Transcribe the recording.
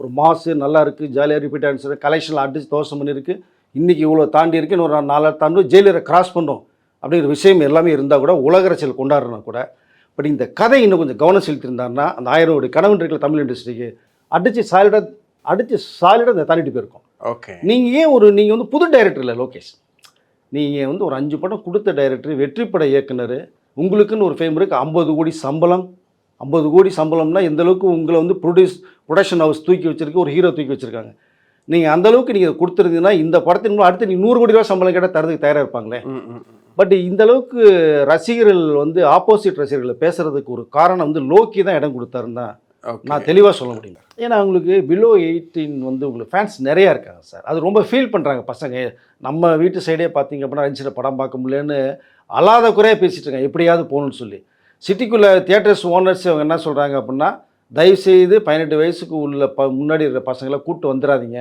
ஒரு மாசு நல்லா இருக்குது, ஜாலியாக ரிப்பீட் ஆன்சர், கலெக்ஷனில் அடிச்சு தோசம் பண்ணியிருக்கு, இன்றைக்கி இவ்வளோ தாண்டி இருக்கு, இன்னொரு 4 தாண்டும் ஜெயிலரை கிராஸ் பண்ணுறோம் அப்படிங்கிற விஷயம் எல்லாமே இருந்தால் கூட உலக அரசியல் கொண்டாடுறனா கூட, பட் இந்த கதை இன்னும் கொஞ்சம் கவனம் செலுத்தியிருந்தாருன்னா அந்த 1000 கோடி கனவு இருக்கிற தமிழ் இண்டஸ்ட்ரிக்கு அடித்து சாலிடாக இந்த தாண்டிட்டு போயிருக்கோம். ஓகே. நீங்கள் வந்து புது டைரக்டர் இல்லை லோகேஷ், நீங்கள் வந்து ஒரு 5 படம் கொடுத்த டைரக்டர், வெற்றிப்பட இயக்குனர், உங்களுக்குன்னு ஒரு ஃபேம் இருக்குது, 50 கோடி சம்பளம். 50 கோடி சம்பளம்னா எந்த அளவுக்கு உங்களை வந்து ப்ரொடக்ஷன் ஹவுஸ் தூக்கி வச்சிருக்கு, ஒரு ஹீரோ தூக்கி வச்சுருக்காங்க. நீங்கள் அந்தளவுக்கு நீங்கள் கொடுத்துருந்தீங்கன்னா இந்த படத்தின் மூலம் அடுத்து நீங்கள் 100 கோடி ரூபா சம்பளம் கேட்டால் தரதுக்கு தயாராக இருப்பாங்களே. பட் இந்த அளவுக்கு ரசிகர்கள் வந்து ஆப்போசிட் ரசிகர்களை பேசுகிறதுக்கு ஒரு காரணம் வந்து லோக்கி தான் இடம் கொடுத்தாருன்னு தான் நான் தெளிவாக சொல்ல முடியும். ஏன்னா அவங்களுக்கு பிலோ 18 வந்து உங்களுக்கு ஃபேன்ஸ் நிறையா இருக்காங்க சார். அது ரொம்ப ஃபீல் பண்ணுறாங்க பசங்க. நம்ம வீட்டு சைடே பார்த்தீங்க அப்படின்னா ரஞ்சித படம் பார்க்க முடியலன்னு அல்லாத குறையாக பேசிகிட்டு இருக்காங்க, எப்படியாவது போகணுன்னு சொல்லி. சிட்டிக்குள்ளே தியேட்டர்ஸ் ஓனர்ஸ் அவங்க என்ன சொல்கிறாங்க அப்படின்னா, தயவுசெய்து 18 வயசுக்கு உள்ள முன்னாடி இருக்கிற பசங்களை கூப்பிட்டு வந்துடாதீங்க,